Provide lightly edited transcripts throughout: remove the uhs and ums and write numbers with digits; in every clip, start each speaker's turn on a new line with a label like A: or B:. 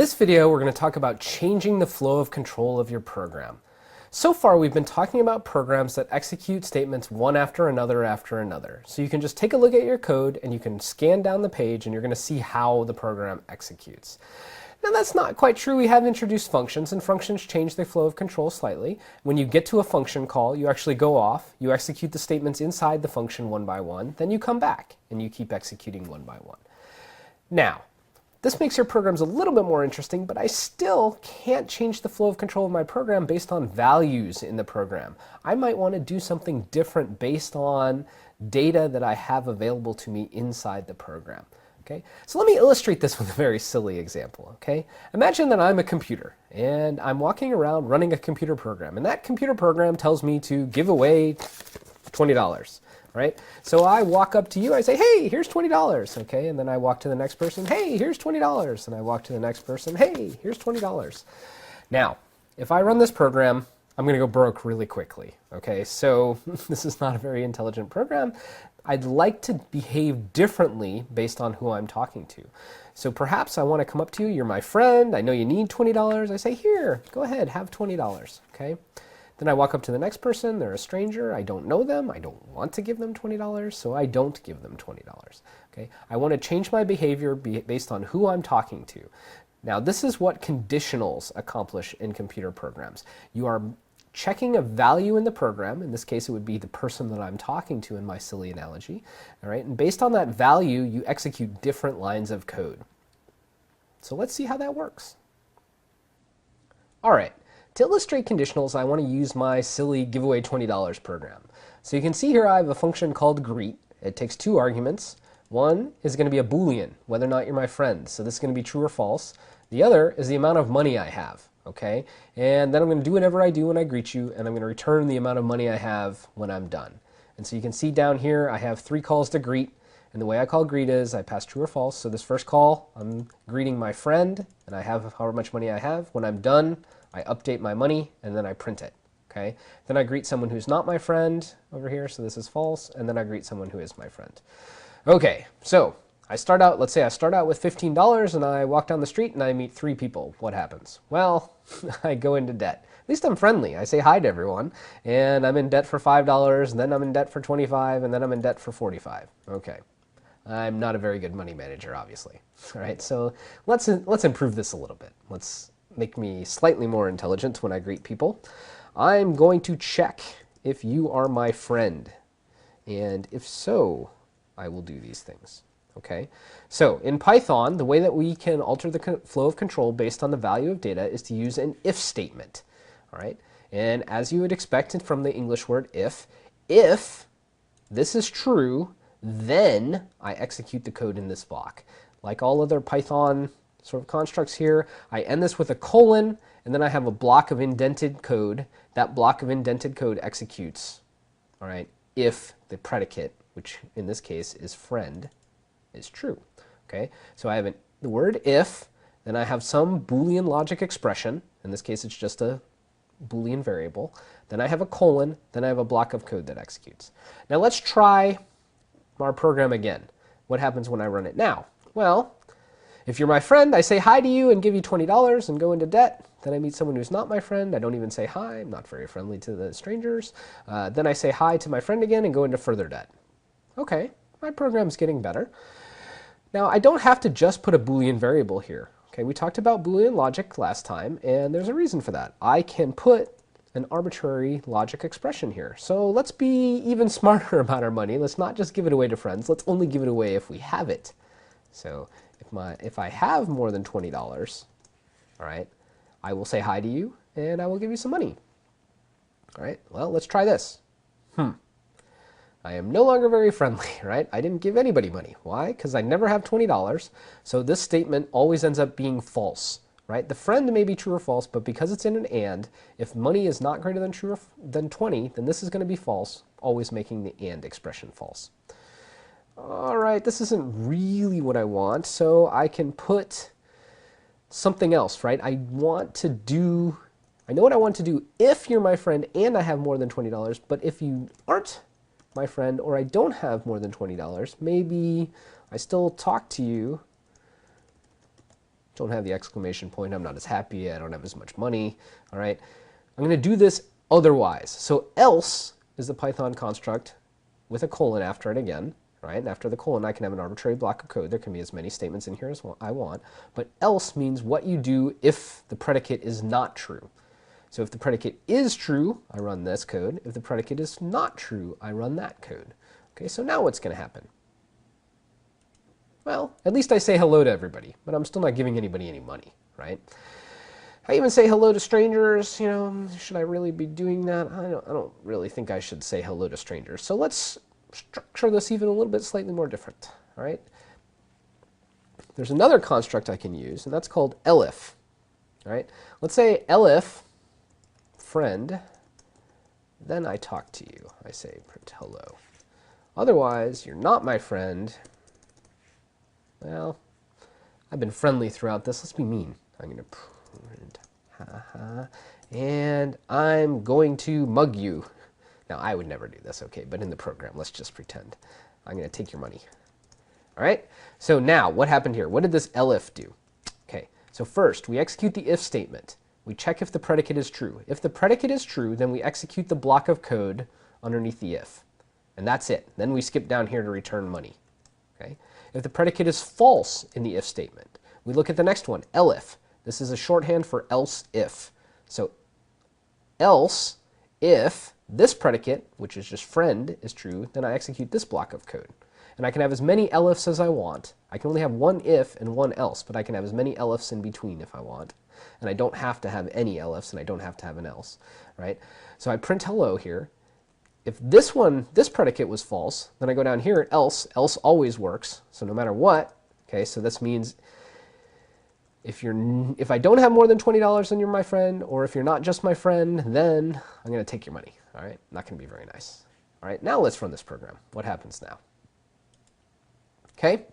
A: this video, we're going to talk about changing the flow of control of your program. So far, we've been talking about programs that execute statements one after another. So you can just take a look at your code and you can scan down the page and you're going to see how the program executes. Now that's not quite true. We have introduced functions, and functions change the flow of control slightly. When you get to a function call, you actually go off, you execute the statements inside the function one by one, then you come back and you keep executing one by one. Now, this makes your programs a little bit more interesting, but I still can't change the flow of control of my program based on values in the program. I might want to do something different based on data that I have available to me inside the program. Okay? So let me illustrate this with a very silly example. Okay? Imagine that I'm a computer and I'm walking around running a computer program, and that computer program tells me to give away $20. Right? So I walk up to you, I say, hey, here's $20, okay? And then I walk to the next person, hey, here's $20. And I walk to the next person, hey, here's $20. Now, if I run this program, I'm going to go broke really quickly, okay? So this is not a very intelligent program. I'd like to behave differently based on who I'm talking to. So perhaps I want to come up to you, you're my friend, I know you need $20. I say, here, go ahead, have $20, okay? Then I walk up to the next person, they're a stranger, I don't know them, I don't want to give them $20, so I don't give them $20. Okay? I want to change my behavior based on who I'm talking to. Now this is what conditionals accomplish in computer programs. You are checking a value in the program, in this case it would be the person that I'm talking to in my silly analogy, all right? And based on that value, you execute different lines of code. So let's see how that works. All right. To illustrate conditionals, I want to use my silly giveaway $20 program. So you can see here I have a function called greet. It takes two arguments. One is going to be a Boolean, whether or not you're my friend. So this is going to be true or false. The other is the amount of money I have. Okay? And then I'm going to do whatever I do when I greet you, and I'm going to return the amount of money I have when I'm done. And so you can see down here I have three calls to greet. And the way I call greet is I pass true or false. So this first call, I'm greeting my friend, and I have however much money I have. When I'm done, I update my money, and then I print it. Okay? Then I greet someone who's not my friend over here, so this is false, and then I greet someone who is my friend. Okay, so I start out, let's say I start out with $15, and I walk down the street, and I meet three people. What happens? Well, I go into debt. At least I'm friendly. I say hi to everyone, and I'm in debt for $5, and then I'm in debt for $25, and then I'm in debt for $45. Okay. I'm not a very good money manager, obviously. All right, so let's improve this a little bit. Let's make me slightly more intelligent when I greet people. I'm going to check if you are my friend. And if so, I will do these things. Okay? So in Python, the way that we can alter the flow of control based on the value of data is to use an if statement. All right? And as you would expect from the English word if this is true, then I execute the code in this block. Like all other Python sort of constructs here, I end this with a colon, and then I have a block of indented code. That block of indented code executes, all right, if the predicate, which in this case is friend, is true. Okay, so I have the word if, then I have some Boolean logic expression. In this case, it's just a Boolean variable. Then I have a colon, then I have a block of code that executes. Now let's try our program again. What happens when I run it now? Well, if you're my friend, I say hi to you and give you $20 and go into debt. Then I meet someone who's not my friend. I don't even say hi. I'm not very friendly to the strangers. Then I say hi to my friend again and go into further debt. Okay, my program's getting better. Now, I don't have to just put a Boolean variable here. Okay, we talked about Boolean logic last time, and there's a reason for that. I can put an arbitrary logic expression here. So let's be even smarter about our money. Let's not just give it away to friends. Let's only give it away if we have it. So if I have more than $20, all right, I will say hi to you and I will give you some money. All right, well, let's try this. I am no longer very friendly, right? I didn't give anybody money. Why? Because I never have $20. So this statement always ends up being false, right? The friend may be true or false, but because it's in an and, if money is not greater than true than 20, then this is going to be false, always making the and expression false. All right, this isn't really what I want, so I can put something else, right? I know what I want to do if you're my friend and I have more than $20, but if you aren't my friend or I don't have more than $20, maybe I still talk to you don't have the exclamation point, I'm not as happy, I don't have as much money, all right? I'm going to do this otherwise. So else is the Python construct with a colon after it again, right? And after the colon, I can have an arbitrary block of code. There can be as many statements in here as I want. But else means what you do if the predicate is not true. So if the predicate is true, I run this code. If the predicate is not true, I run that code. Okay, so now what's going to happen? Well, at least I say hello to everybody, but I'm still not giving anybody any money, right? I even say hello to strangers. You know, should I really be doing that? I don't really think I should say hello to strangers. So let's structure this even a little bit slightly more different, all right? There's another construct I can use, and that's called elif, all right? Let's say elif friend, then I talk to you. I say print hello. Otherwise, you're not my friend. Well, I've been friendly throughout this. Let's be mean. I'm going to print, and I'm going to mug you. Now, I would never do this, okay, but in the program, let's just pretend. I'm going to take your money. All right? So now, what happened here? What did this elif do? Okay, so first, we execute the if statement. We check if the predicate is true. If the predicate is true, then we execute the block of code underneath the if. And that's it. Then we skip down here to return money. Okay? If the predicate is false in the if statement, we look at the next one, elif. This is a shorthand for else if. So else if this predicate, which is just friend, is true, then I execute this block of code. And I can have as many elifs as I want. I can only have one if and one else, but I can have as many elifs in between if I want. And I don't have to have any elifs, and I don't have to have an else, right? So I print hello here. If this predicate was false, then I go down here, else always works. So no matter what, okay, so this means if I don't have more than $20, then you're my friend, or if you're not just my friend, then I'm going to take your money, all right? Not going to be very nice. All right, now let's run this program. What happens now? Okay,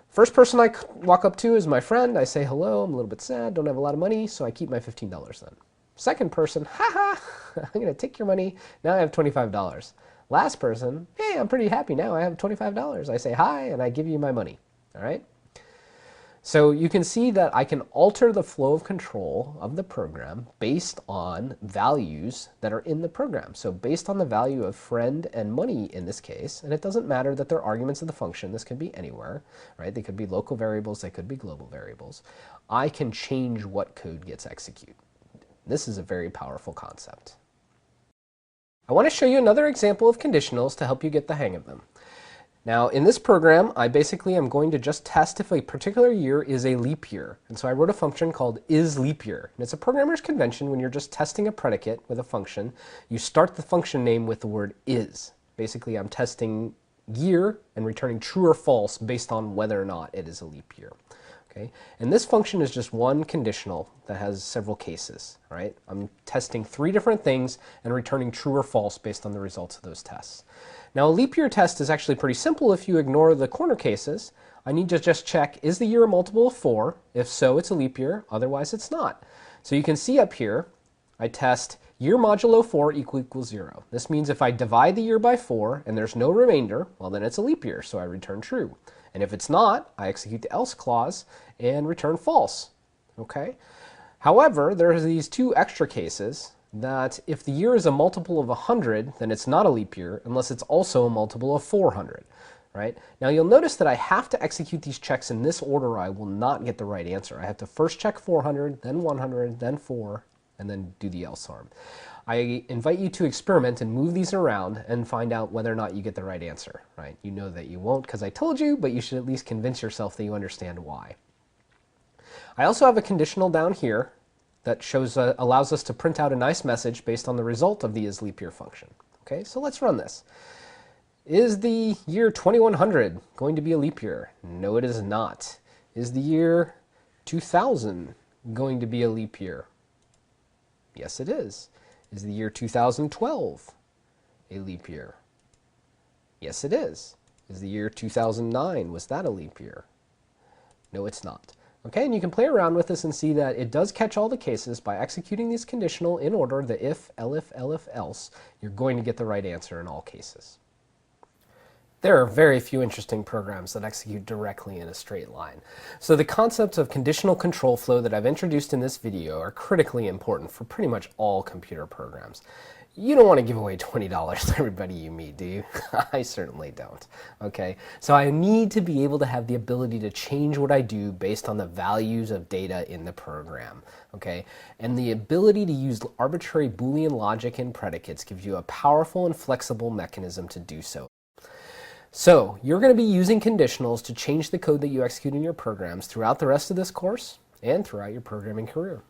A: first person I walk up to is my friend. I say hello, I'm a little bit sad, don't have a lot of money, so I keep my $15 then. Second person, haha, I'm going to take your money, now I have $25. Last person, hey, I'm pretty happy now, I have $25. I say hi, and I give you my money, all right? So you can see that I can alter the flow of control of the program based on values that are in the program. So based on the value of friend and money in this case, and it doesn't matter that they're arguments of the function, this could be anywhere, right? They could be local variables, they could be global variables. I can change what code gets executed. This is a very powerful concept. I want to show you another example of conditionals to help you get the hang of them. Now, in this program, I basically am going to just test if a particular year is a leap year. And so I wrote a function called isLeapYear. And it's a programmer's convention when you're just testing a predicate with a function. You start the function name with the word is. Basically, I'm testing year and returning true or false based on whether or not it is a leap year. Okay? And this function is just one conditional that has several cases. Right? I'm testing 3 different things and returning true or false based on the results of those tests. Now, a leap year test is actually pretty simple if you ignore the corner cases. I need to just check, is the year a multiple of 4? If so, it's a leap year. Otherwise, it's not. So you can see up here, I test year modulo 4 equals 0. This means if I divide the year by 4 and there's no remainder, well, then it's a leap year, so I return true. And if it's not, I execute the else clause and return false. Okay? However, there are these 2 extra cases that if the year is a multiple of 100, then it's not a leap year unless it's also a multiple of 400. Right? Now you'll notice that I have to execute these checks in this order or I will not get the right answer. I have to first check 400, then 100, then 4, and then do the else arm. I invite you to experiment and move these around and find out whether or not you get the right answer. Right? You know that you won't because I told you, but you should at least convince yourself that you understand why. I also have a conditional down here that allows us to print out a nice message based on the result of the isLeapYear function. Okay, so let's run this. Is the year 2100 going to be a leap year? No, it is not. Is the year 2000 going to be a leap year? Yes, it is. Is the year 2012 a leap year? Yes, it is. Is the year 2009, was that a leap year? No, it's not. Okay, and you can play around with this and see that it does catch all the cases by executing these conditional in order, the if, elif, else, you're going to get the right answer in all cases. There are very few interesting programs that execute directly in a straight line. So the concepts of conditional control flow that I've introduced in this video are critically important for pretty much all computer programs. You don't want to give away $20 to everybody you meet, do you? I certainly don't. Okay, so I need to be able to have the ability to change what I do based on the values of data in the program. Okay, and the ability to use arbitrary Boolean logic and predicates gives you a powerful and flexible mechanism to do so. So you're going to be using conditionals to change the code that you execute in your programs throughout the rest of this course and throughout your programming career.